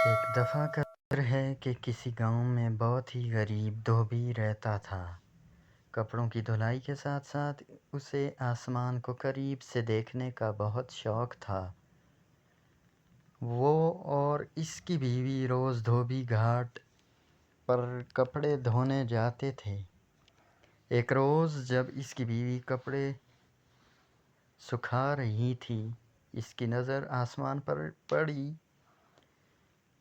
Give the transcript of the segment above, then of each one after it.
ایک دفعہ کا ذکر ہے کہ کسی گاؤں میں بہت ہی غریب دھوبی رہتا تھا۔ کپڑوں کی دھلائی کے ساتھ ساتھ اسے آسمان کو قریب سے دیکھنے کا بہت شوق تھا۔ وہ اور اس کی بیوی روز دھوبی گھاٹ پر کپڑے دھونے جاتے تھے۔ ایک روز جب اس کی بیوی کپڑے سکھا رہی تھی، اس کی نظر آسمان پر پڑی۔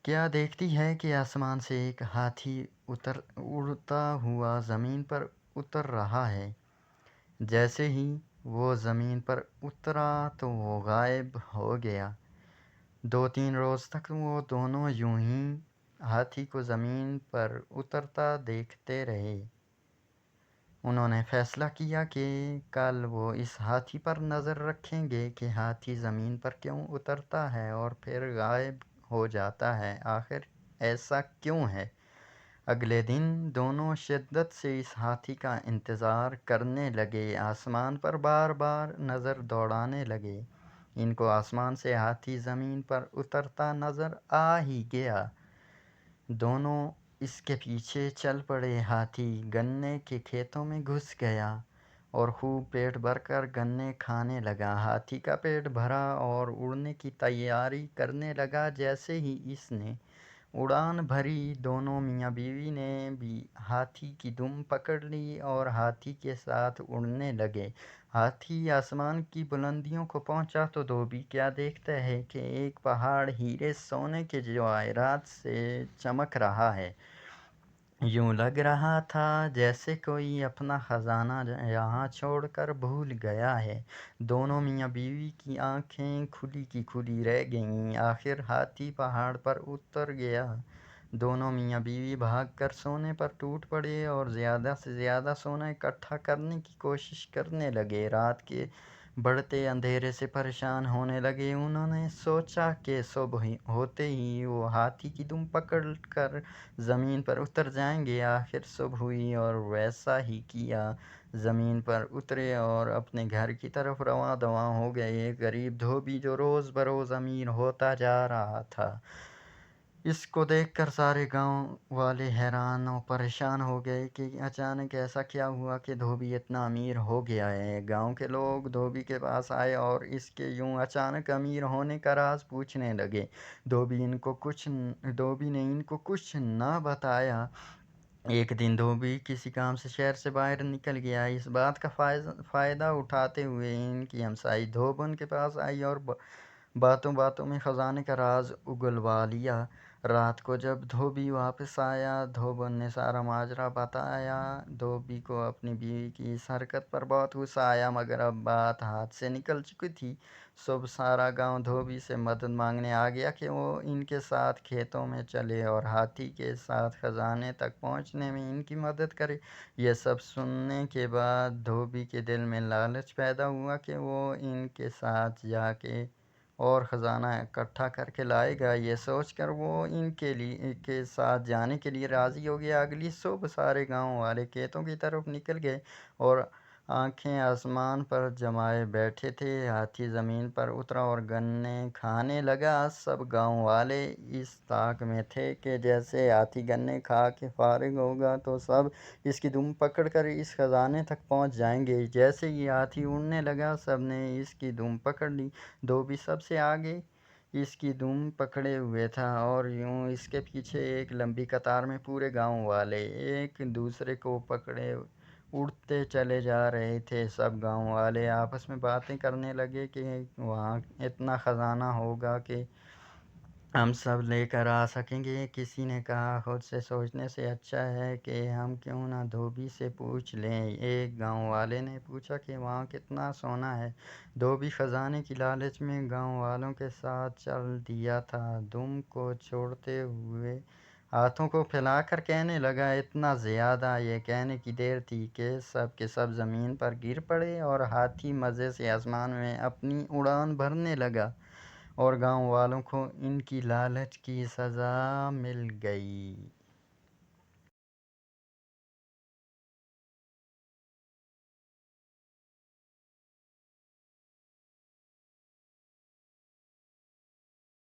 کیا دیکھتی ہے کہ آسمان سے ایک ہاتھی اڑتا ہوا زمین پر اتر رہا ہے۔ جیسے ہی وہ زمین پر اترا تو وہ غائب ہو گیا۔ 2-3 روز تک وہ دونوں یوں ہی ہاتھی کو زمین پر اترتا دیکھتے رہے۔ انہوں نے فیصلہ کیا کہ کل وہ اس ہاتھی پر نظر رکھیں گے کہ ہاتھی زمین پر کیوں اترتا ہے اور پھر غائب ہو جاتا ہے، آخر ایسا کیوں ہے؟ اگلے دن دونوں شدت سے اس ہاتھی کا انتظار کرنے لگے، آسمان پر بار بار نظر دوڑانے لگے۔ ان کو آسمان سے ہاتھی زمین پر اترتا نظر آ ہی گیا۔ دونوں اس کے پیچھے چل پڑے۔ ہاتھی گنے کے کھیتوں میں گھس گیا اور خوب پیٹ بھر کر گنے کھانے لگا۔ ہاتھی کا پیٹ بھرا اور اڑنے کی تیاری کرنے لگا۔ جیسے ہی اس نے اڑان بھری، دونوں میاں بیوی نے بھی ہاتھی کی دم پکڑ لی اور ہاتھی کے ساتھ اڑنے لگے۔ ہاتھی آسمان کی بلندیوں کو پہنچا تو دھوبی کیا دیکھتا ہے کہ ایک پہاڑ ہیرے سونے کے جواہرات سے چمک رہا ہے۔ یوں لگ رہا تھا جیسے کوئی اپنا خزانہ یہاں چھوڑ کر بھول گیا ہے۔ دونوں میاں بیوی کی آنکھیں کھلی کی کھلی رہ گئیں۔ آخر ہاتھی پہاڑ پر اتر گیا۔ دونوں میاں بیوی بھاگ کر سونے پر ٹوٹ پڑے اور زیادہ سے زیادہ سونا اکٹھا کرنے کی کوشش کرنے لگے۔ رات کے بڑھتے اندھیرے سے پریشان ہونے لگے۔ انہوں نے سوچا کہ صبح ہوتے ہی وہ ہاتھی کی دم پکڑ کر زمین پر اتر جائیں گے۔ آخر صبح ہوئی اور ویسا ہی کیا۔ زمین پر اترے اور اپنے گھر کی طرف رواں دواں ہو گئے۔ ایک غریب دھوبی جو روز بروز امیر ہوتا جا رہا تھا، اس کو دیکھ کر سارے گاؤں والے حیران و پریشان ہو گئے کہ اچانک ایسا کیا ہوا کہ دھوبی اتنا امیر ہو گیا ہے۔ گاؤں کے لوگ دھوبی کے پاس آئے اور اس کے یوں اچانک امیر ہونے کا راز پوچھنے لگے۔ دھوبی نے ان کو کچھ نہ بتایا۔ ایک دن دھوبی کسی کام سے شہر سے باہر نکل گیا۔ اس بات کا فائدہ اٹھاتے ہوئے ان کی ہمسائی دھوب ان کے پاس آئی اور باتوں باتوں میں خزانے کا راز اگلوا لیا۔ رات کو جب دھوبی واپس آیا، دھوبن نے سارا ماجرا بتایا۔ دھوبی کو اپنی بیوی کی اس حرکت پر بہت غصہ آیا، مگر اب بات ہاتھ سے نکل چکی تھی۔ صبح سارا گاؤں دھوبی سے مدد مانگنے آ گیا کہ وہ ان کے ساتھ کھیتوں میں چلے اور ہاتھی کے ساتھ خزانے تک پہنچنے میں ان کی مدد کرے۔ یہ سب سننے کے بعد دھوبی کے دل میں لالچ پیدا ہوا کہ وہ ان کے ساتھ جا کے اور خزانہ اکٹھا کر کے لائے گا۔ یہ سوچ کر وہ ان کے ساتھ جانے کے لیے راضی ہو گیا۔ اگلی صبح سارے گاؤں والے کھیتوں کی طرف نکل گئے اور آنکھیں آسمان پر جمائے بیٹھے تھے۔ ہاتھی زمین پر اترا اور گنے کھانے لگا۔ سب گاؤں والے اس طاق میں تھے کہ جیسے ہاتھی گنے کھا کے فارغ ہوگا تو سب اس کی دم پکڑ کر اس خزانے تک پہنچ جائیں گے۔ جیسے ہی ہاتھی اڑنے لگا، سب نے اس کی دم پکڑ لی۔ دھوبی سب سے آگے اس کی دم پکڑے ہوئے تھا اور یوں اس کے پیچھے ایک لمبی قطار میں پورے گاؤں والے ایک دوسرے کو پکڑے اڑتے چلے جا رہے تھے۔ سب گاؤں والے آپس میں باتیں کرنے لگے کہ وہاں اتنا خزانہ ہوگا کہ ہم سب لے کر آ سکیں گے۔ کسی نے کہا، خود سے سوچنے سے اچھا ہے کہ ہم کیوں نہ دھوبی سے پوچھ لیں۔ ایک گاؤں والے نے پوچھا کہ وہاں کتنا سونا ہے۔ دھوبی خزانے کی لالچ میں گاؤں والوں کے ساتھ چل دیا تھا۔ دم کو چھوڑتے ہوئے ہاتھوں کو پھیلا کر کہنے لگا، اتنا زیادہ۔ یہ کہنے کی دیر تھی کہ سب کے سب زمین پر گر پڑے اور ہاتھی مزے سے آسمان میں اپنی اڑان بھرنے لگا اور گاؤں والوں کو ان کی لالچ کی سزا مل گئی۔